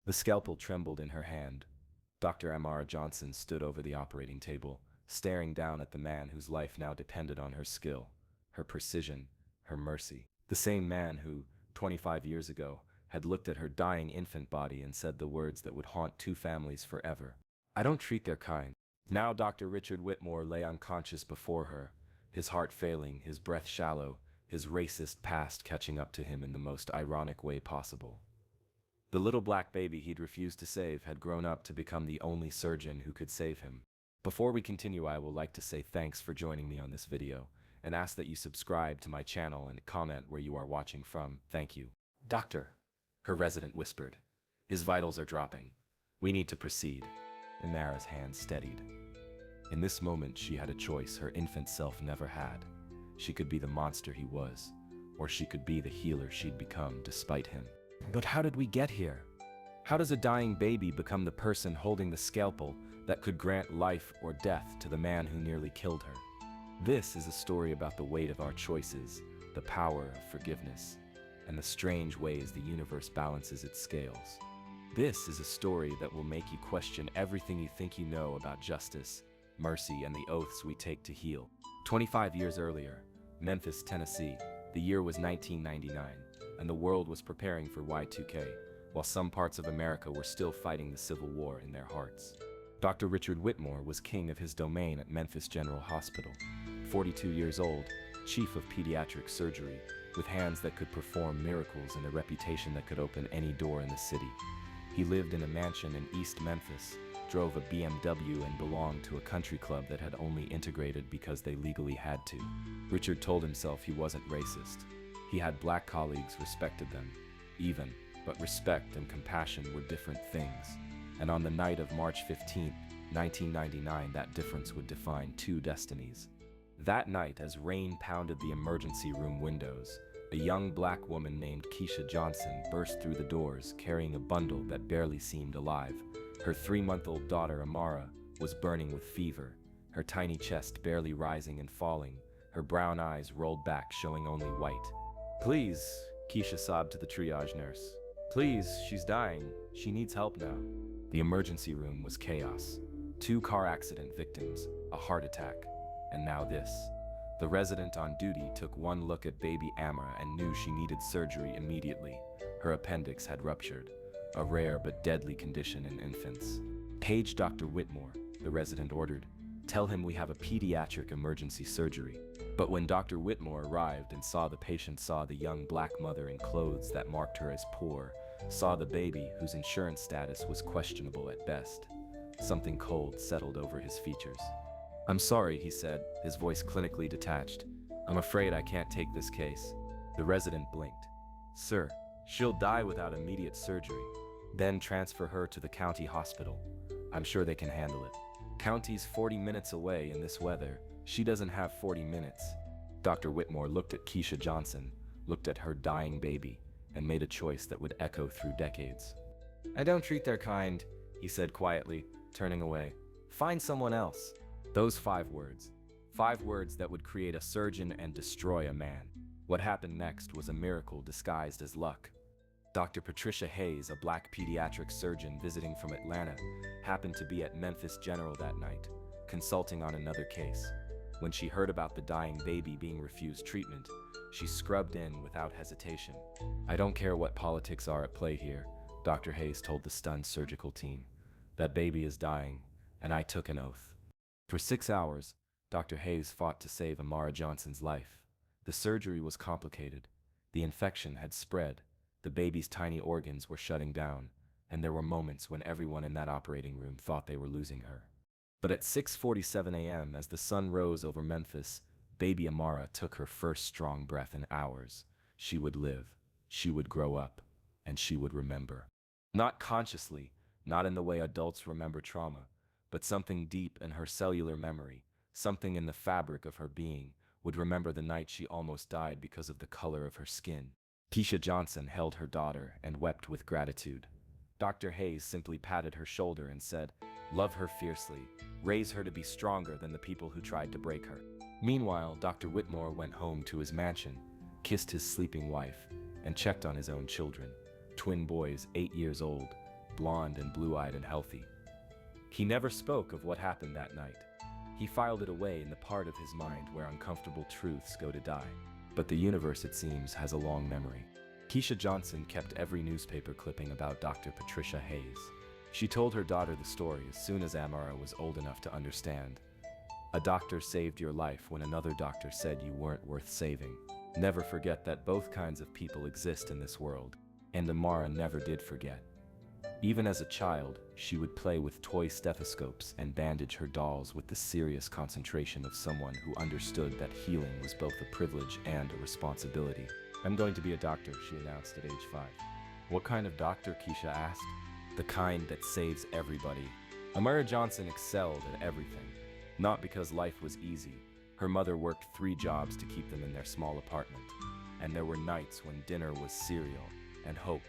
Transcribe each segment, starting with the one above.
The scalpel trembled in her hand. Dr. Amara Johnson stood over the operating table, staring down at the man whose life now depended on her skill, her precision, her mercy. The same man who, 25 years ago, had looked at her dying infant body and said the words that would haunt two families forever. I don't treat their kind. Now Dr. Richard Whitmore lay unconscious before her, his heart failing, his breath shallow, his racist past catching up to him in the most ironic way possible. The little black baby he'd refused to save had grown up to become the only surgeon who could save him. Before we continue, I would like to say thanks for joining me on this video, and ask that you subscribe to my channel and comment where you are watching from. Thank you. Doctor, her resident whispered. His vitals are dropping. We need to proceed. Amara's hand steadied. In this moment, she had a choice her infant self never had. She could be the monster he was, or she could be the healer she'd become despite him. But how did we get here? How does a dying baby become the person holding the scalpel that could grant life or death to the man who nearly killed her? This is a story about the weight of our choices, the power of forgiveness, and the strange ways the universe balances its scales. This is a story that will make you question everything you think you know about justice, mercy, and the oaths we take to heal. 25 years earlier, Memphis, Tennessee, the year was 1999, and the world was preparing for Y2K, while some parts of America were still fighting the Civil War in their hearts. Dr. Richard Whitmore was king of his domain at Memphis General Hospital, 42 years old, chief of pediatric surgery, with hands that could perform miracles and a reputation that could open any door in the city. He lived in a mansion in East Memphis, drove a BMW, and belonged to a country club that had only integrated because they legally had to. Richard told himself he wasn't racist. He had black colleagues, respected them, even, but respect and compassion were different things. And on the night of March 15, 1999, that difference would define two destinies. That night, as rain pounded the emergency room windows, a young black woman named Keisha Johnson burst through the doors carrying a bundle that barely seemed alive. Her 3-month-old daughter, Amara, was burning with fever, her tiny chest barely rising and falling, her brown eyes rolled back showing only white. "Please," Keisha sobbed to the triage nurse. "Please, she's dying. She needs help now." The emergency room was chaos. 2 car accident victims, a heart attack, and now this. The resident on duty took one look at baby Amara and knew she needed surgery immediately. Her appendix had ruptured, a rare but deadly condition in infants. "Page Dr. Whitmore," the resident ordered. "Tell him we have a pediatric emergency surgery." But when Dr. Whitmore arrived and saw the patient, saw the young black mother in clothes that marked her as poor, saw the baby whose insurance status was questionable at best, something cold settled over his features. "I'm sorry," he said, his voice clinically detached. "I'm afraid I can't take this case." The resident blinked. "Sir, she'll die without immediate surgery. Then transfer her to the county hospital. I'm sure they can handle it." "County's 40 minutes away in this weather. She doesn't have 40 minutes. Dr. Whitmore looked at Keisha Johnson, looked at her dying baby, and made a choice that would echo through decades. "I don't treat their kind," he said quietly, turning away. "Find someone else." Those 5 words. 5 words that would create a surgeon and destroy a man. What happened next was a miracle disguised as luck. Dr. Patricia Hayes, a black pediatric surgeon visiting from Atlanta, happened to be at Memphis General that night, consulting on another case. When she heard about the dying baby being refused treatment, she scrubbed in without hesitation. "I don't care what politics are at play here," Dr. Hayes told the stunned surgical team. "That baby is dying, and I took an oath." For 6 hours, Dr. Hayes fought to save Amara Johnson's life. The surgery was complicated. The infection had spread, the baby's tiny organs were shutting down, and there were moments when everyone in that operating room thought they were losing her. But at 6:47 a.m., as the sun rose over Memphis, baby Amara took her first strong breath in hours. She would live, she would grow up, and she would remember. Not consciously, not in the way adults remember trauma, but something deep in her cellular memory, something in the fabric of her being, would remember the night she almost died because of the color of her skin. Keisha Johnson held her daughter and wept with gratitude. Dr. Hayes simply patted her shoulder and said, "Love her fiercely. Raise her to be stronger than the people who tried to break her." Meanwhile, Dr. Whitmore went home to his mansion, kissed his sleeping wife, and checked on his own children, twin boys 8 years old, blonde and blue-eyed and healthy. He never spoke of what happened that night. He filed it away in the part of his mind where uncomfortable truths go to die. But the universe, it seems, has a long memory. Keisha Johnson kept every newspaper clipping about Dr. Patricia Hayes. She told her daughter the story as soon as Amara was old enough to understand. A doctor saved your life when another doctor said you weren't worth saving. Never forget that both kinds of people exist in this world, and Amara never did forget. Even as a child, she would play with toy stethoscopes and bandage her dolls with the serious concentration of someone who understood that healing was both a privilege and a responsibility. "I'm going to be a doctor," she announced at age 5. "What kind of doctor?" Keisha asked. "The kind that saves everybody." Amara Johnson excelled at everything. Not because life was easy. Her mother worked 3 jobs to keep them in their small apartment. And there were nights when dinner was cereal and hope.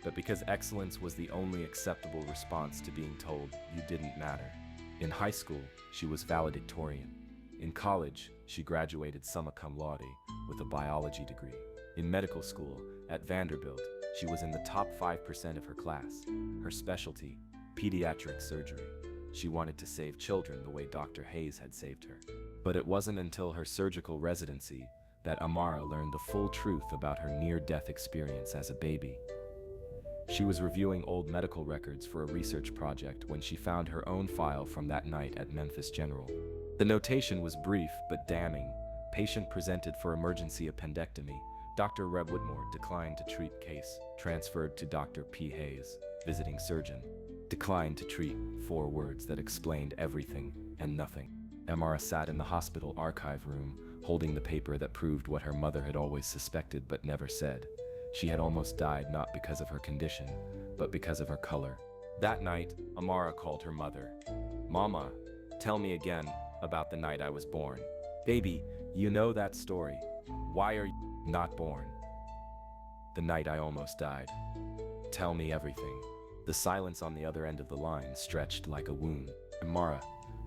But because excellence was the only acceptable response to being told you didn't matter. In high school, she was valedictorian. In college, she graduated summa cum laude with a biology degree. In medical school, at Vanderbilt, she was in the top 5% of her class. Her specialty, pediatric surgery. She wanted to save children the way Dr. Hayes had saved her. But it wasn't until her surgical residency that Amara learned the full truth about her near-death experience as a baby. She was reviewing old medical records for a research project when she found her own file from that night at Memphis General. The notation was brief but damning. Patient presented for emergency appendectomy. Dr. Reb Whitmore declined to treat case. Transferred to Dr. P. Hayes, visiting surgeon. Declined to treat. 4 words that explained everything and nothing. Amara sat in the hospital archive room, holding the paper that proved what her mother had always suspected but never said. She had almost died not because of her condition, but because of her color. That night, Amara called her mother. "Mama, tell me again about the night I was born. Baby, you know that story. Why are you not born? The night I almost died. Tell me everything." The silence on the other end of the line stretched like a wound. "Amara,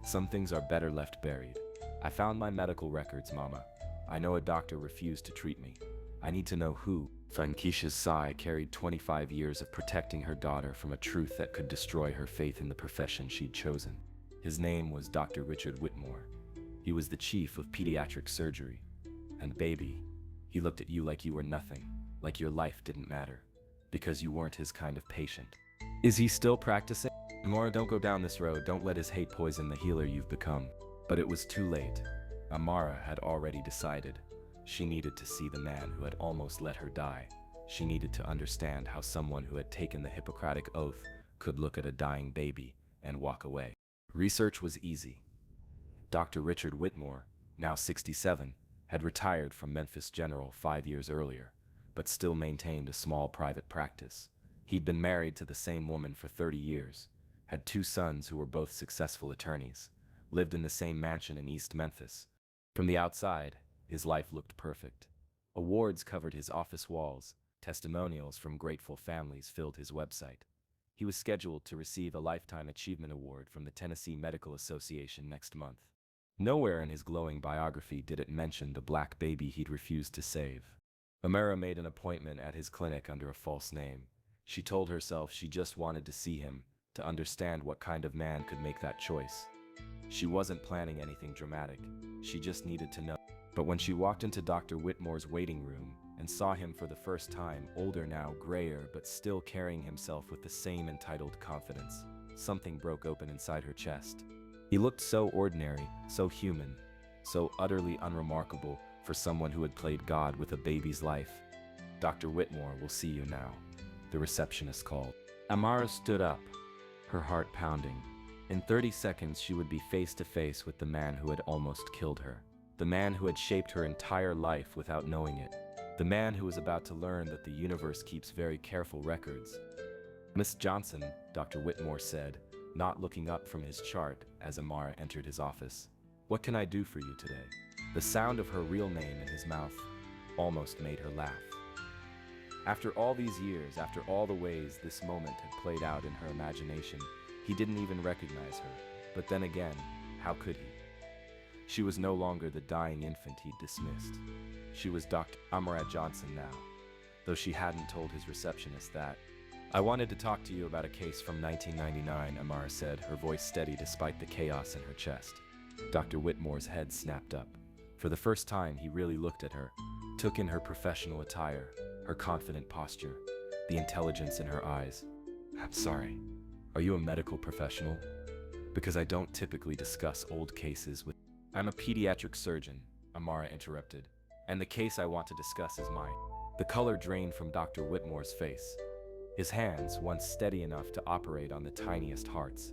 some things are better left buried. I found my medical records, Mama. I know a doctor refused to treat me. I need to know who." Keisha's sigh carried 25 years of protecting her daughter from a truth that could destroy her faith in the profession she'd chosen. His name was Dr. Richard Whitmore. He was the chief of pediatric surgery. And baby, he looked at you like you were nothing, like your life didn't matter, because you weren't his kind of patient. Is he still practicing? Amara, don't go down this road. Don't let his hate poison the healer you've become. But it was too late. Amara had already decided. She needed to see the man who had almost let her die. She needed to understand how someone who had taken the Hippocratic Oath could look at a dying baby and walk away. Research was easy. Dr. Richard Whitmore, now 67, had retired from Memphis General 5 years earlier, but still maintained a small private practice. He'd been married to the same woman for 30 years, had 2 sons who were both successful attorneys, lived in the same mansion in East Memphis. From the outside, his life looked perfect. Awards covered his office walls. Testimonials from grateful families filled his website. He was scheduled to receive a Lifetime Achievement Award from the Tennessee Medical Association next month. Nowhere in his glowing biography did it mention the black baby he'd refused to save. Amara made an appointment at his clinic under a false name. She told herself she just wanted to see him, to understand what kind of man could make that choice. She wasn't planning anything dramatic. She just needed to know. But when she walked into Dr. Whitmore's waiting room and saw him for the first time, older now, grayer, but still carrying himself with the same entitled confidence, something broke open inside her chest. He looked so ordinary, so human, so utterly unremarkable for someone who had played God with a baby's life. "Dr. Whitmore will see you now," the receptionist called. Amara stood up, her heart pounding. In 30 seconds, she would be face to face with the man who had almost killed her. The man who had shaped her entire life without knowing it. The man who was about to learn that the universe keeps very careful records. "Miss Johnson," Dr. Whitmore said, not looking up from his chart as Amara entered his office. "What can I do for you today?" The sound of her real name in his mouth almost made her laugh. After all these years, after all the ways this moment had played out in her imagination, he didn't even recognize her. But then again, how could he? She was no longer the dying infant he'd dismissed. She was Dr. Amara Johnson now, though she hadn't told his receptionist that. I wanted to talk to you about a case from 1999, Amara said, her voice steady despite the chaos in her chest. Dr. Whitmore's head snapped up. For the first time, he really looked at her, took in her professional attire, her confident posture, the intelligence in her eyes. I'm sorry. Are you a medical professional? Because I don't typically discuss old cases with... I'm a pediatric surgeon, Amara interrupted, and the case I want to discuss is mine. The color drained from Dr. Whitmore's face. His hands, once steady enough to operate on the tiniest hearts,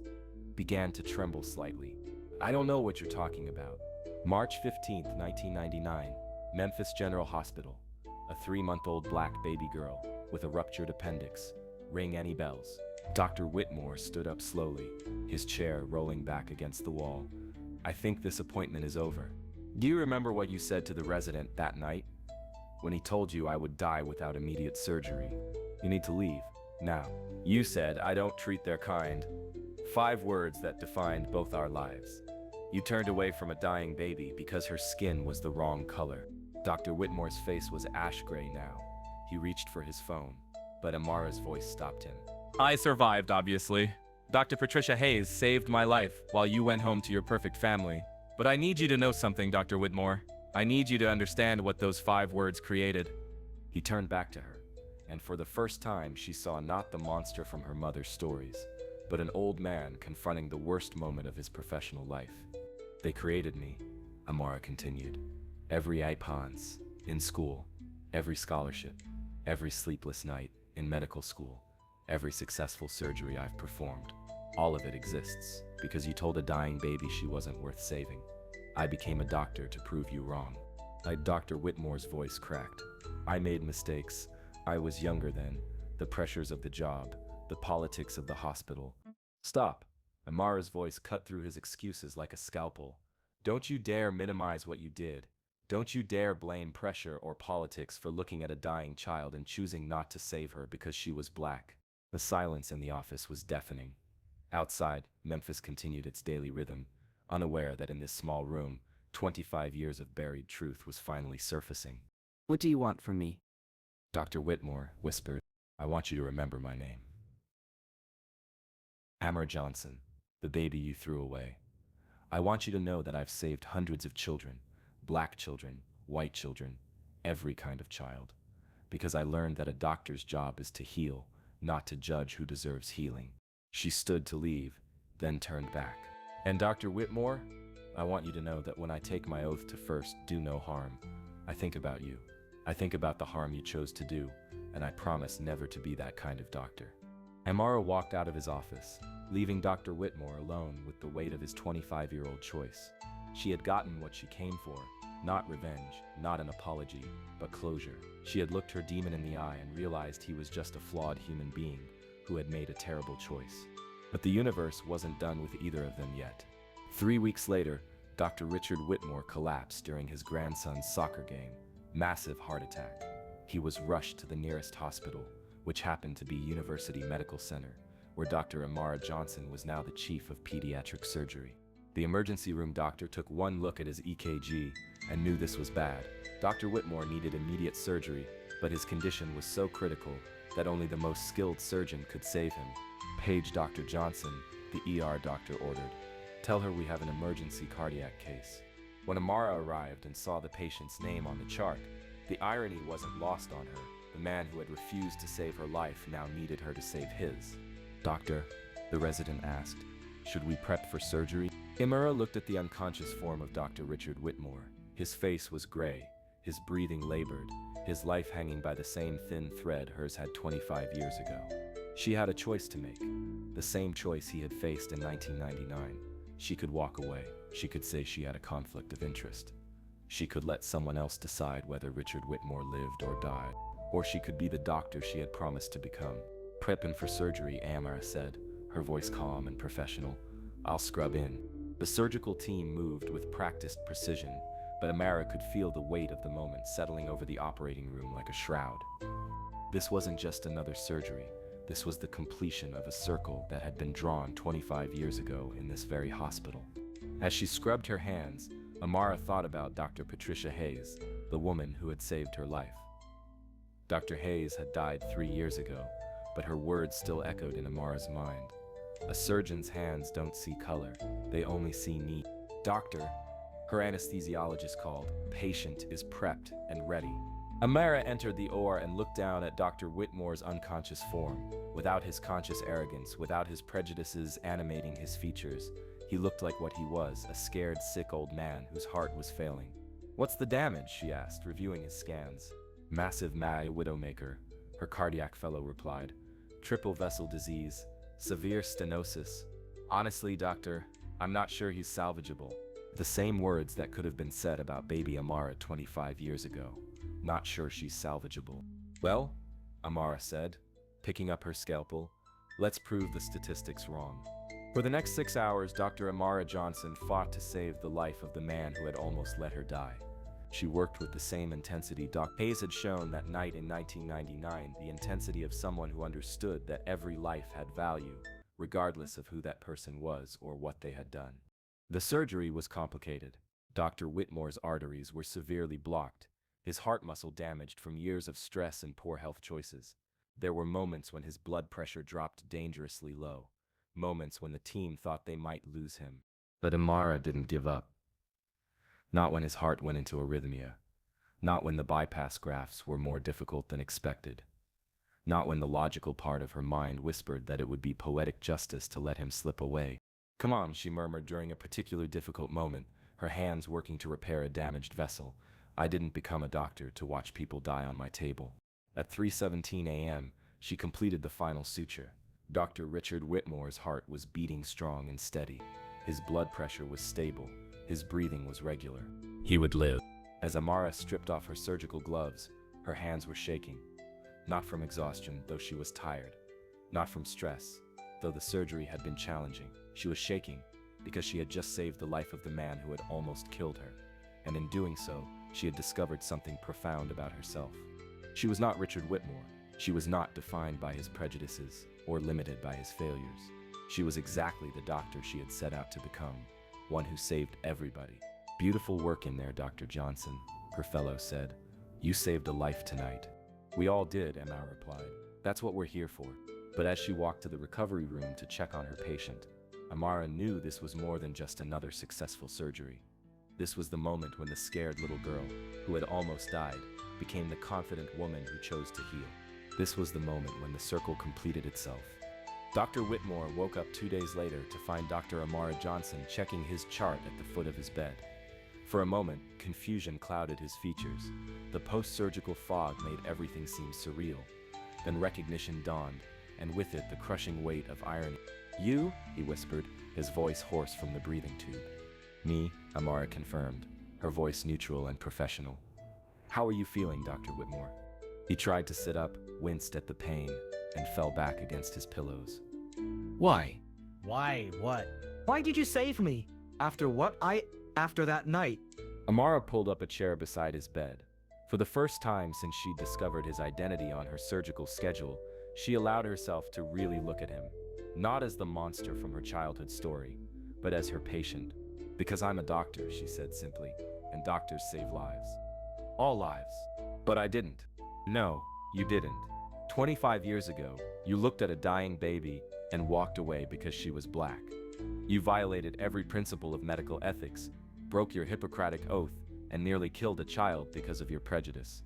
began to tremble slightly. I don't know what you're talking about. March 15, 1999, Memphis General Hospital. A 3-month-old black baby girl with a ruptured appendix. Ring any bells? Dr. Whitmore stood up slowly, his chair rolling back against the wall. I think this appointment is over. Do you remember what you said to the resident that night? When he told you I would die without immediate surgery. You need to leave, now. You said, I don't treat their kind. 5 words that defined both our lives. You turned away from a dying baby because her skin was the wrong color. Dr. Whitmore's face was ash gray now. He reached for his phone, but Amara's voice stopped him. I survived, obviously. Dr. Patricia Hayes saved my life while you went home to your perfect family. But I need you to know something, Dr. Whitmore. I need you to understand what those 5 words created. He turned back to her, and for the first time she saw not the monster from her mother's stories, but an old man confronting the worst moment of his professional life. They created me, Amara continued. Every IPONS, in school, every scholarship, every sleepless night, in medical school, every successful surgery I've performed. All of it exists, because you told a dying baby she wasn't worth saving. I became a doctor to prove you wrong. Dr. Whitmore's voice cracked. I made mistakes. I was younger then. The pressures of the job, the politics of the hospital. Stop. Amara's voice cut through his excuses like a scalpel. Don't you dare minimize what you did. Don't you dare blame pressure or politics for looking at a dying child and choosing not to save her because she was black. The silence in the office was deafening. Outside, Memphis continued its daily rhythm, unaware that in this small room, 25 years of buried truth was finally surfacing. What do you want from me? Dr. Whitmore whispered, I want you to remember my name. Amara Johnson, the baby you threw away. I want you to know that I've saved hundreds of children, black children, white children, every kind of child, because I learned that a doctor's job is to heal, not to judge who deserves healing. She stood to leave, then turned back. And Dr. Whitmore, I want you to know that when I take my oath to first do no harm, I think about you. I think about the harm you chose to do, and I promise never to be that kind of doctor. Amara walked out of his office, leaving Dr. Whitmore alone with the weight of his 25-year-old choice. She had gotten what she came for, not revenge, not an apology, but closure. She had looked her demon in the eye and realized he was just a flawed human being who had made a terrible choice. But the universe wasn't done with either of them yet. 3 weeks later, Dr. Richard Whitmore collapsed during his grandson's soccer game. Massive heart attack. He was rushed to the nearest hospital, which happened to be University Medical Center, where Dr. Amara Johnson was now the chief of pediatric surgery. The emergency room doctor took one look at his EKG and knew this was bad. Dr. Whitmore needed immediate surgery, but his condition was so critical that only the most skilled surgeon could save him. Page Dr. Johnson, the ER doctor ordered. Tell her we have an emergency cardiac case. When Amara arrived and saw the patient's name on the chart, the irony wasn't lost on her. The man who had refused to save her life now needed her to save his. Doctor, the resident asked, should we prep for surgery? Amara looked at the unconscious form of Dr. Richard Whitmore. His face was gray, his breathing labored, his life hanging by the same thin thread hers had 25 years ago. She had a choice to make, the same choice he had faced in 1999. She could walk away. She could say she had a conflict of interest. She could let someone else decide whether Richard Whitmore lived or died. Or she could be the doctor she had promised to become. Prepping for surgery, Amara said, her voice calm and professional. I'll scrub in. The surgical team moved with practiced precision, but Amara could feel the weight of the moment settling over the operating room like a shroud. This wasn't just another surgery. This was the completion of a circle that had been drawn 25 years ago in this very hospital. As she scrubbed her hands, Amara thought about Dr. Patricia Hayes, the woman who had saved her life. Dr. Hayes had died 3 years ago, but her words still echoed in Amara's mind. A surgeon's hands don't see color, they only see need. Doctor, her anesthesiologist called. Patient is prepped and ready. Amara entered the OR and looked down at Dr. Whitmore's unconscious form. Without his conscious arrogance, without his prejudices animating his features, he looked like what he was, a scared, sick old man whose heart was failing. "What's the damage?" she asked, reviewing his scans. "Massive MAI widowmaker," her cardiac fellow replied. "Triple vessel disease, severe stenosis. Honestly, doctor, I'm not sure he's salvageable." The same words that could have been said about baby Amara 25 years ago. Not sure she's salvageable. "Well," Amara said, picking up her scalpel, "let's prove the statistics wrong." For the next 6 hours, Dr. Amara Johnson fought to save the life of the man who had almost let her die. She worked with the same intensity Dr. Hayes had shown that night in 1999, the intensity of someone who understood that every life had value, regardless of who that person was or what they had done. The surgery was complicated. Dr. Whitmore's arteries were severely blocked, his heart muscle damaged from years of stress and poor health choices. There were moments when his blood pressure dropped dangerously low, moments when the team thought they might lose him. But Amara didn't give up. Not when his heart went into arrhythmia. Not when the bypass grafts were more difficult than expected. Not when the logical part of her mind whispered that it would be poetic justice to let him slip away. "Come on," she murmured during a particularly difficult moment, her hands working to repair a damaged vessel. "I didn't become a doctor to watch people die on my table." At 3:17 a.m., she completed the final suture. Dr. Richard Whitmore's heart was beating strong and steady. His blood pressure was stable. His breathing was regular. He would live. As Amara stripped off her surgical gloves, her hands were shaking. Not from exhaustion, though she was tired. Not from stress, though the surgery had been challenging. She was shaking because she had just saved the life of the man who had almost killed her. And in doing so, she had discovered something profound about herself. She was not Richard Whitmore. She was not defined by his prejudices or limited by his failures. She was exactly the doctor she had set out to become, one who saved everybody. "Beautiful work in there, Dr. Johnson," her fellow said. "You saved a life tonight." "We all did," Emma replied. "That's what we're here for." But as she walked to the recovery room to check on her patient, Amara knew this was more than just another successful surgery. This was the moment when the scared little girl, who had almost died, became the confident woman who chose to heal. This was the moment when the circle completed itself. Dr. Whitmore woke up 2 days later to find Dr. Amara Johnson checking his chart at the foot of his bed. For a moment, confusion clouded his features. The post-surgical fog made everything seem surreal. Then recognition dawned, and with it the crushing weight of irony. "You?" he whispered, his voice hoarse from the breathing tube. "Me," Amara confirmed, her voice neutral and professional. "How are you feeling, Dr. Whitmore?" He tried to sit up, winced at the pain, and fell back against his pillows. Why? Why? What? Why did you save me? After that night? Amara pulled up a chair beside his bed. For the first time since she'd discovered his identity on her surgical schedule, she allowed herself to really look at him. Not as the monster from her childhood story, but as her patient. "Because I'm a doctor," she said simply, "and doctors save lives. All lives. But I didn't." "No, you didn't. 25 years ago, you looked at a dying baby and walked away because she was black. You violated every principle of medical ethics, broke your Hippocratic oath, and nearly killed a child because of your prejudice."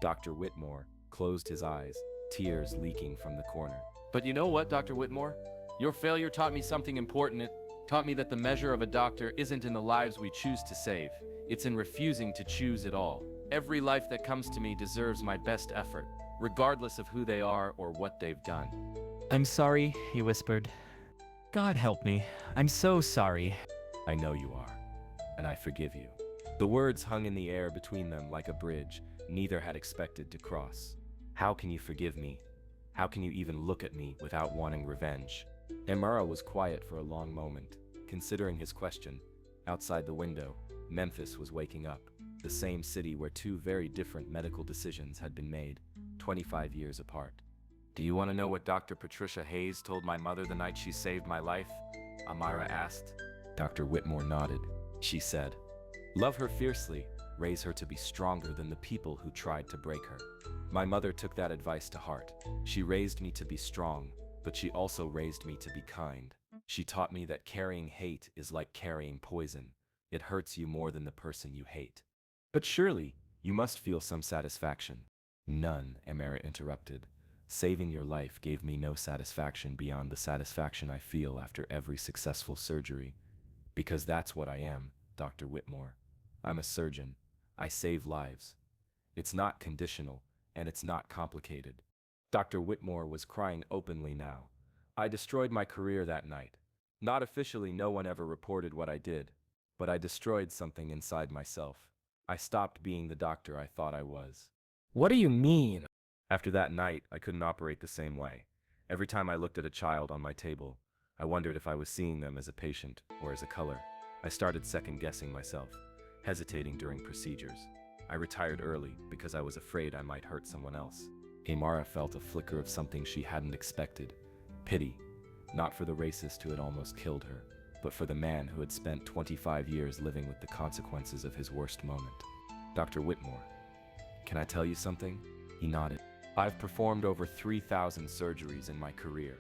Dr. Whitmore closed his eyes, tears leaking from the corner. "But you know what, Dr. Whitmore? Your failure taught me something important. It taught me that the measure of a doctor isn't in the lives we choose to save. It's in refusing to choose at all. Every life that comes to me deserves my best effort, regardless of who they are or what they've done." I'm sorry, he whispered. God help me. I'm so sorry. "I know you are, and I forgive you." The words hung in the air between them like a bridge neither had expected to cross. "How can you forgive me? How can you even look at me without wanting revenge?" Amara was quiet for a long moment, considering his question. Outside the window, Memphis was waking up, the same city where two very different medical decisions had been made, 25 years apart. "Do you want to know what Dr. Patricia Hayes told my mother the night she saved my life?" Amara asked. Dr. Whitmore nodded. She said, "Love her fiercely, raise her to be stronger than the people who tried to break her." My mother took that advice to heart. She raised me to be strong, but she also raised me to be kind. She taught me that carrying hate is like carrying poison. It hurts you more than the person you hate. But surely, you must feel some satisfaction. None, Amara interrupted. Saving your life gave me no satisfaction beyond the satisfaction I feel after every successful surgery. Because that's what I am, Dr. Whitmore. I'm a surgeon. I save lives. It's not conditional, and it's not complicated. Dr. Whitmore was crying openly now. I destroyed my career that night. Not officially, no one ever reported what I did, but I destroyed something inside myself. I stopped being the doctor I thought I was. What do you mean? After that night, I couldn't operate the same way. Every time I looked at a child on my table, I wondered if I was seeing them as a patient or as a color. I started second-guessing myself, hesitating during procedures. I retired early because I was afraid I might hurt someone else. Amara felt a flicker of something she hadn't expected. Pity, not for the racist who had almost killed her, but for the man who had spent 25 years living with the consequences of his worst moment. Dr. Whitmore, can I tell you something? He nodded. I've performed over 3,000 surgeries in my career.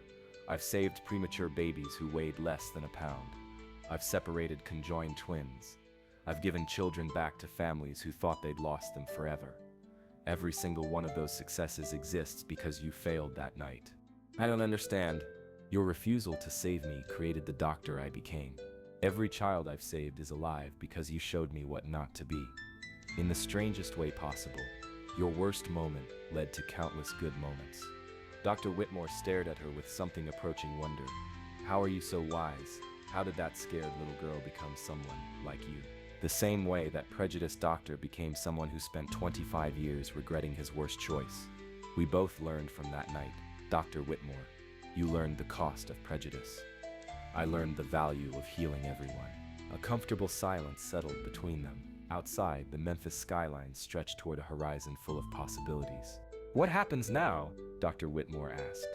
I've saved premature babies who weighed less than a pound. I've separated conjoined twins. I've given children back to families who thought they'd lost them forever. Every single one of those successes exists because you failed that night. I don't understand. Your refusal to save me created the doctor I became. Every child I've saved is alive because you showed me what not to be. In the strangest way possible, your worst moment led to countless good moments. Dr. Whitmore stared at her with something approaching wonder. How are you so wise? How did that scared little girl become someone like you? The same way that prejudiced doctor became someone who spent 25 years regretting his worst choice. We both learned from that night. Dr. Whitmore, you learned the cost of prejudice. I learned the value of healing everyone. A comfortable silence settled between them. Outside, the Memphis skyline stretched toward a horizon full of possibilities. What happens now? Dr. Whitmore asked.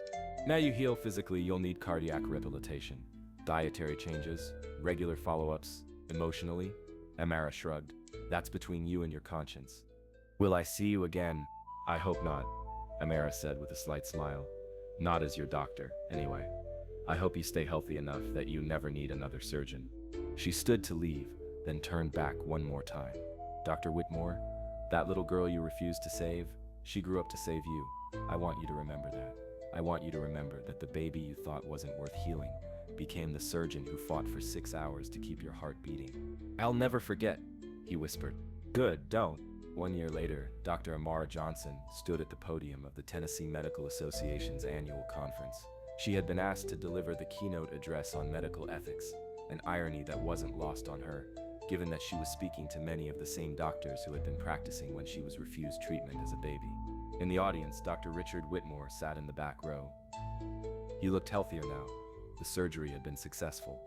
Now you heal physically, you'll need cardiac rehabilitation. Dietary changes, regular follow-ups, emotionally. Amara shrugged. That's between you and your conscience. Will I see you again? I hope not, Amara said with a slight smile. Not as your doctor, anyway. I hope you stay healthy enough that you never need another surgeon. She stood to leave, then turned back one more time. Dr. Whitmore, that little girl you refused to save, she grew up to save you. I want you to remember that. I want you to remember that the baby you thought wasn't worth healing became the surgeon who fought for 6 hours to keep your heart beating. I'll never forget, he whispered. Good, don't. 1 year later, Dr. Amara Johnson stood at the podium of the Tennessee Medical Association's annual conference. She had been asked to deliver the keynote address on medical ethics, an irony that wasn't lost on her, given that she was speaking to many of the same doctors who had been practicing when she was refused treatment as a baby. In the audience, Dr. Richard Whitmore sat in the back row. He looked healthier now. The surgery had been successful,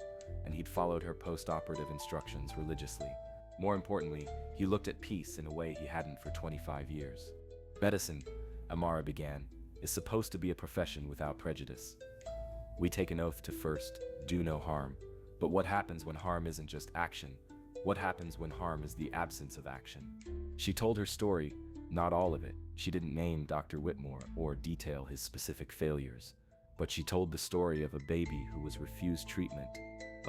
and he'd followed her post-operative instructions religiously. More importantly, he looked at peace in a way he hadn't for 25 years. Medicine, Amara began, is supposed to be a profession without prejudice. We take an oath to first, do no harm. But what happens when harm isn't just action? What happens when harm is the absence of action? She told her story, not all of it. She didn't name Dr. Whitmore or detail his specific failures. But she told the story of a baby who was refused treatment,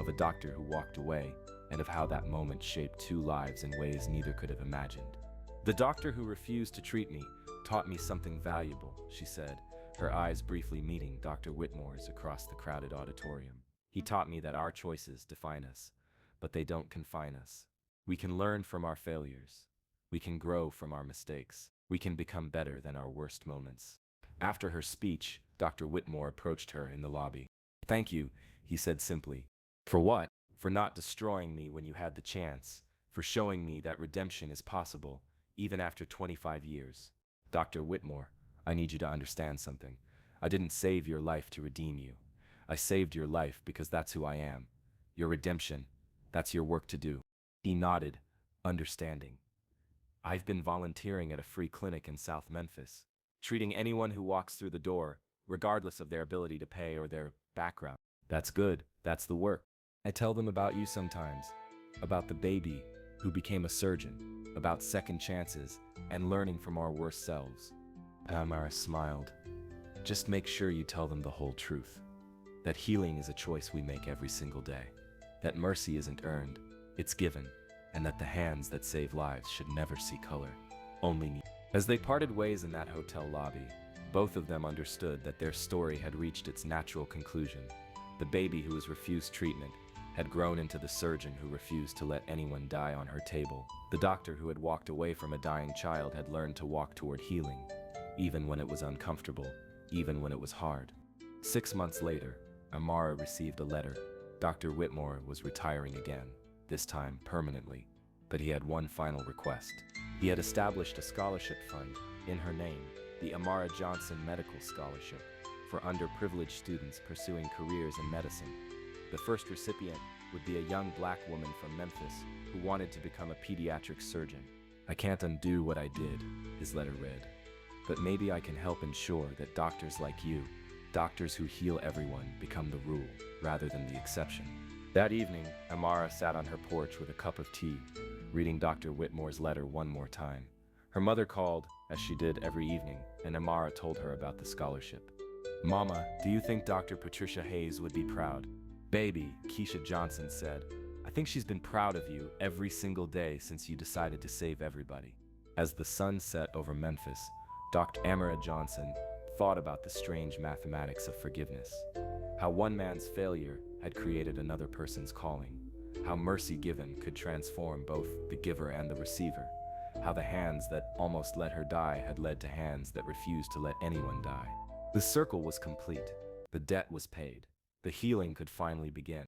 of a doctor who walked away, and of how that moment shaped 2 lives in ways neither could have imagined. The doctor who refused to treat me taught me something valuable, she said, her eyes briefly meeting Dr. Whitmore's across the crowded auditorium. He taught me that our choices define us, but they don't confine us. We can learn from our failures. We can grow from our mistakes. We can become better than our worst moments. After her speech, Dr. Whitmore approached her in the lobby. Thank you, he said simply. For what? For not destroying me when you had the chance, for showing me that redemption is possible, even after 25 years. Dr. Whitmore, I need you to understand something. I didn't save your life to redeem you. I saved your life because that's who I am. Your redemption, that's your work to do. He nodded, understanding. I've been volunteering at a free clinic in South Memphis, treating anyone who walks through the door, regardless of their ability to pay or their background. That's good. That's the work. I tell them about you sometimes, about the baby who became a surgeon, about second chances and learning from our worst selves. Amara smiled. Just make sure you tell them the whole truth. That healing is a choice we make every single day. That mercy isn't earned, it's given. And that the hands that save lives should never see color, only need. As they parted ways in that hotel lobby, both of them understood that their story had reached its natural conclusion. The baby who was refused treatment had grown into the surgeon who refused to let anyone die on her table. The doctor who had walked away from a dying child had learned to walk toward healing, even when it was uncomfortable, even when it was hard. 6 months later, Amara received a letter. Dr. Whitmore was retiring again, this time permanently, but he had one final request. He had established a scholarship fund in her name, the Amara Johnson Medical Scholarship, for underprivileged students pursuing careers in medicine. The first recipient would be a young black woman from Memphis who wanted to become a pediatric surgeon. I can't undo what I did, his letter read, but maybe I can help ensure that doctors like you, doctors who heal everyone, become the rule rather than the exception. That evening, Amara sat on her porch with a cup of tea, reading Dr. Whitmore's letter one more time. Her mother called, as she did every evening, and Amara told her about the scholarship. Mama, do you think Dr. Patricia Hayes would be proud? Baby, Keisha Johnson said, I think she's been proud of you every single day since you decided to save everybody. As the sun set over Memphis, Dr. Amara Johnson thought about the strange mathematics of forgiveness. How one man's failure had created another person's calling. How mercy given could transform both the giver and the receiver. How the hands that almost let her die had led to hands that refused to let anyone die. The circle was complete. The debt was paid. The healing could finally begin.